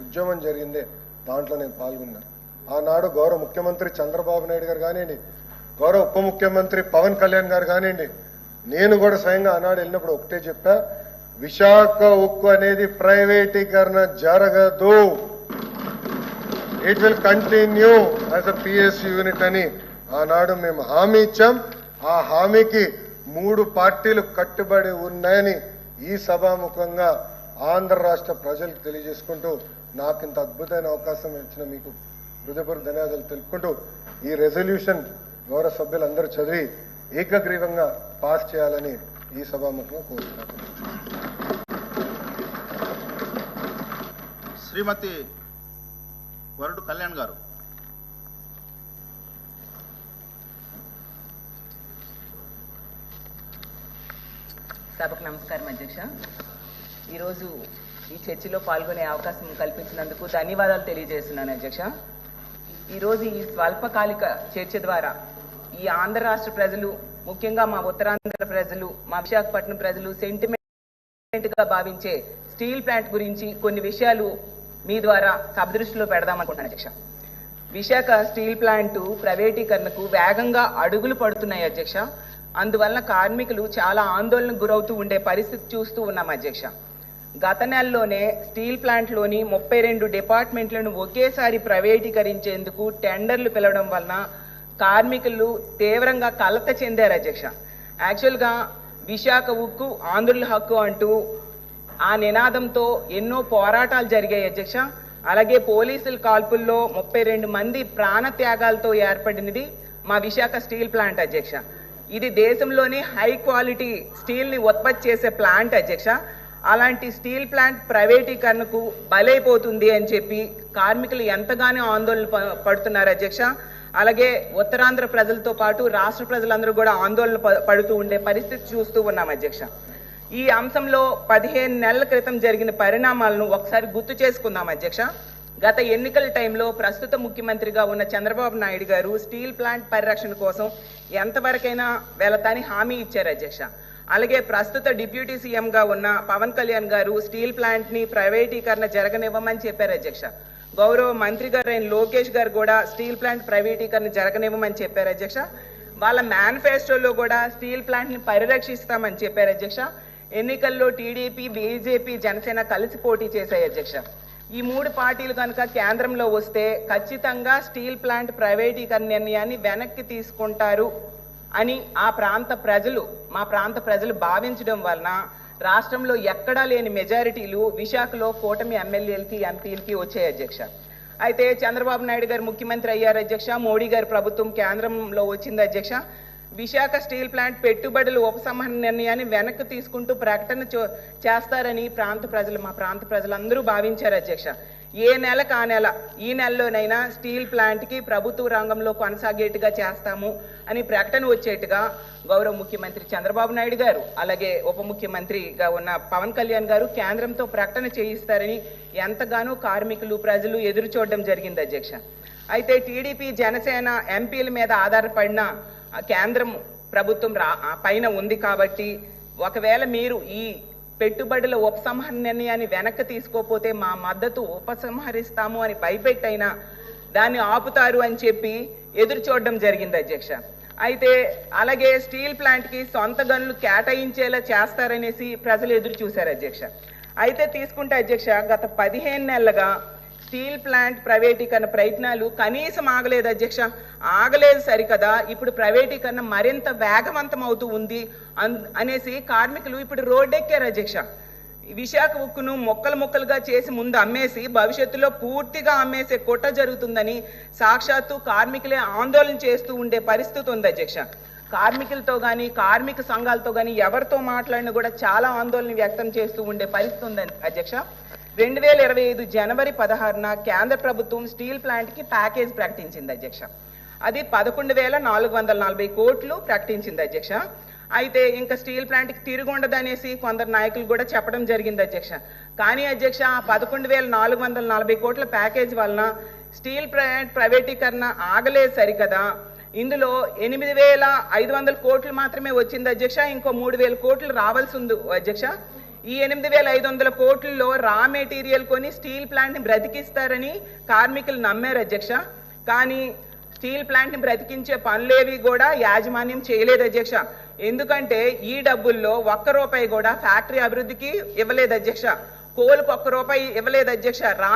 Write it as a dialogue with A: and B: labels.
A: ఉద్యమం జరిగిందే, దాంట్లో నేను పాల్గొన్నాను. ఆనాడు గౌరవ ముఖ్యమంత్రి చంద్రబాబు నాయుడు గారు కానివ్వండి, గౌరవ ఉప ముఖ్యమంత్రి పవన్ కళ్యాణ్ గారు కానివ్వండి, నేను కూడా స్వయంగా ఆనాడు వెళ్ళినప్పుడు ఒకటే చెప్పా, విశాఖ ఉక్కు అనేది ప్రైవేటీకరణ జరగదు, it will continue as a PS unit అని ఆనాడు మేము హామీ ఇచ్చాం. ఆ హామీకి 3 పార్టీలు కట్టుబడి ఉన్నాయని ఈ సభాముఖంగా ఆంధ్ర రాష్ట్ర ప్రజలకు తెలియజేసుకుంటూ, నాకు ఇంత అద్భుతమైన అవకాశం ఇచ్చిన మీకు హృదయపూర్వక ధన్యవాదాలు తెలుపుకుంటూ, ఈ రెజల్యూషన్ గౌరవ సభ్యులందరూ చదివి ఏకగ్రీవంగా పాస్ చేయాలని ఈ సభాముఖంగా కోరుతున్నాను.
B: శ్రీమతి వరుడు కళ్యాణ్ గారు.
C: సభకు నమస్కారం అధ్యక్ష. ఈరోజు ఈ చర్చలో పాల్గొనే అవకాశం కల్పించినందుకు ధన్యవాదాలు తెలియజేస్తున్నాను అధ్యక్ష. ఈరోజు ఈ స్వల్పకాలిక చర్చ ద్వారా ఈ ఆంధ్ర రాష్ట్ర ప్రజలు, ముఖ్యంగా మా ఉత్తరాంధ్ర ప్రజలు, మా విశాఖపట్నం ప్రజలు సెంటిమెంట్గా భావించే స్టీల్ ప్లాంట్ గురించి కొన్ని విషయాలు మీ ద్వారా సభ దృష్టిలో పెడదామనుకుంటున్నాను అధ్యక్ష. విశాఖ స్టీల్ ప్లాంటు ప్రైవేటీకరణకు వేగంగా అడుగులు పడుతున్నాయి అధ్యక్ష. అందువలన కార్మికులు చాలా ఆందోళనకు గురవుతూ ఉండే పరిస్థితి చూస్తూ ఉన్నాం అధ్యక్ష. గత నెలలోనే స్టీల్ ప్లాంట్లోని 32 డిపార్ట్మెంట్లను ఒకేసారి ప్రైవేటీకరించేందుకు టెండర్లు పిలవడం వలన కార్మికులు తీవ్రంగా కలత చెందారు అధ్యక్ష. యాక్చువల్గా విశాఖ ఉక్కు ఆంధ్రుల హక్కు అంటూ ఆ నినాదంతో ఎన్నో పోరాటాలు జరిగాయి అధ్యక్ష. అలాగే పోలీసుల కాల్పుల్లో 32 మంది ప్రాణత్యాగాలతో ఏర్పడినది మా విశాఖ స్టీల్ ప్లాంట్ అధ్యక్ష. ఇది దేశంలోనే హై క్వాలిటీ స్టీల్ని ఉత్పత్తి చేసే ప్లాంట్ అధ్యక్ష. అలాంటి స్టీల్ ప్లాంట్ ప్రైవేటీకరణకు బలైపోతుంది అని చెప్పి కార్మికులు ఎంతగానో ఆందోళన పడుతున్నారు అధ్యక్ష. అలాగే ఉత్తరాంధ్ర ప్రజలతో పాటు రాష్ట్ర ప్రజలందరూ కూడా ఆందోళన పడుతూ ఉండే పరిస్థితి చూస్తూ ఉన్నాం అధ్యక్ష. ఈ అంశంలో 15 నెలల క్రితం జరిగిన పరిణామాలను ఒకసారి గుర్తు చేసుకుందాం అధ్యక్ష. గత ఎన్నికల టైంలో ప్రస్తుత ముఖ్యమంత్రిగా ఉన్న చంద్రబాబు నాయుడు గారు స్టీల్ ప్లాంట్ పరిరక్షణ కోసం ఎంతవరకైనా వెళతాని హామీ ఇచ్చారు అధ్యక్ష. అలాగే ప్రస్తుత డిప్యూటీ సీఎంగా ఉన్న పవన్ కళ్యాణ్ గారు స్టీల్ ప్లాంట్ని ప్రైవేటీకరణ జరగనివ్వమని చెప్పారు అధ్యక్ష. గౌరవ మంత్రి గారు అయిన లోకేష్ గారు కూడా స్టీల్ ప్లాంట్ ప్రైవేటీకరణ జరగనివ్వమని చెప్పారు అధ్యక్ష. వాళ్ళ మేనిఫెస్టోలో కూడా స్టీల్ ప్లాంట్ని పరిరక్షిస్తామని చెప్పారు అధ్యక్ష. ఎన్నికల్లో టీడీపీ, బీజేపీ, జనసేన కలిసి పోటీ చేశాయి అధ్యక్ష. ఈ 3 పార్టీలు కనుక కేంద్రంలో వస్తే ఖచ్చితంగా స్టీల్ ప్లాంట్ ప్రైవేటీకరణ నిర్ణయాన్ని వెనక్కి తీసుకుంటారు అని మా ప్రాంత ప్రజలు భావించడం వలన రాష్ట్రంలో ఎక్కడా లేని మెజారిటీలు విశాఖలో కూటమి ఎమ్మెల్యేలకి, ఎంపీలకి వచ్చాయి అధ్యక్ష. అయితే చంద్రబాబు నాయుడు గారు ముఖ్యమంత్రి అయ్యారు అధ్యక్ష. మోడీ గారి ప్రభుత్వం కేంద్రంలో వచ్చింది అధ్యక్ష. విశాఖ స్టీల్ ప్లాంట్ పెట్టుబడుల ఉపసంహరణ నిర్ణయాన్ని వెనక్కి తీసుకుంటూ ప్రకటన చేస్తారని మా ప్రాంత ప్రజలందరూ భావించారు అధ్యక్ష. ఏ నెలకు ఆ నెల, ఈ నెలలోనైనా స్టీల్ ప్లాంట్కి ప్రభుత్వ రంగంలో కొనసాగేట్టుగా చేస్తాము అని ప్రకటన వచ్చేట్టుగా గౌరవ ముఖ్యమంత్రి చంద్రబాబు నాయుడు గారు, అలాగే ఉప ముఖ్యమంత్రిగా ఉన్న పవన్ కళ్యాణ్ గారు కేంద్రంతో ప్రకటన చేయిస్తారని ఎంతగానో కార్మికులు, ప్రజలు ఎదురు చూడడం జరిగింది అధ్యక్ష. అయితే టీడీపీ, జనసేన ఎంపీల మీద ఆధారపడిన కేంద్రం ప్రభుత్వం పైన ఉంది కాబట్టి ఒకవేళ మీరు ఈ పెట్టుబడుల ఉపసంహరణ నిర్ణయాన్ని వెనక్కి తీసుకోకపోతే మా మద్దతు ఉపసంహరిస్తాము అని భయపెట్టైనా దాన్ని ఆపుతారు అని చెప్పి ఎదురు చూడడం జరిగింది అధ్యక్ష. అయితే అలాగే స్టీల్ ప్లాంట్కి సొంత గనులు కేటాయించేలా చేస్తారనేసి ప్రజలు ఎదురు చూశారు అధ్యక్ష. అయితే తీసుకుంటే అధ్యక్ష, గత 15 నెలలుగా స్టీల్ ప్లాంట్ ప్రైవేటీకరణ ప్రయత్నాలు కనీసం ఆగలేదు అధ్యక్ష. ఆగలేదు సరికదా, ఇప్పుడు ప్రైవేటీకరణ మరింత వేగవంతం అవుతూ ఉంది అనేసి కార్మికులు ఇప్పుడు రోడ్డెక్కారు అధ్యక్ష. విశాఖ ఉక్కును ముక్కలుగా చేసి ముందు అమ్మేసి భవిష్యత్తులో పూర్తిగా అమ్మేసే కుట్ర జరుగుతుందని సాక్షాత్తు కార్మికులే ఆందోళన చేస్తూ ఉండే పరిస్థితి ఉంది అధ్యక్ష. కార్మికులతో కానీ, కార్మిక సంఘాలతో కానీ ఎవరితో మాట్లాడినా కూడా చాలా ఆందోళన వ్యక్తం చేస్తూ ఉండే పరిస్థితి ఉంది అధ్యక్ష. 2025 జనవరి 16న కేంద్ర ప్రభుత్వం స్టీల్ ప్లాంట్కి ప్యాకేజ్ ప్రకటించింది అధ్యక్ష. అది 11,440 కోట్లు ప్రకటించింది అధ్యక్ష. అయితే ఇంకా స్టీల్ ప్లాంట్కి తిరుగుండదనేసి కొందరు నాయకులు కూడా చెప్పడం జరిగింది అధ్యక్ష. కానీ అధ్యక్ష, ఆ 11,440 కోట్ల ప్యాకేజ్ వలన స్టీల్ ప్లాంట్ ప్రైవేటీకరణ ఆగలేదు సరికదా. ఇందులో 8,500 కోట్లు మాత్రమే వచ్చింది అధ్యక్ష. ఇంకో 3,000 కోట్లు రావాల్సి ఉంది అధ్యక్ష. ఈ 8,500 కోట్లలో రా మెటీరియల్ కొని స్టీల్ ప్లాంట్ని బ్రతికిస్తారని కార్మికులు నమ్మారు అధ్యక్ష. కానీ స్టీల్ ప్లాంట్ని బ్రతికించే పనులేవి కూడా యాజమాన్యం చేయలేదు అధ్యక్ష. ఎందుకంటే ఈ డబ్బుల్లో ₹1 కూడా ఫ్యాక్టరీ అభివృద్ధికి ఇవ్వలేదు అధ్యక్ష. కోలుకు ₹1 ఇవ్వలేదు అధ్యక్ష. రా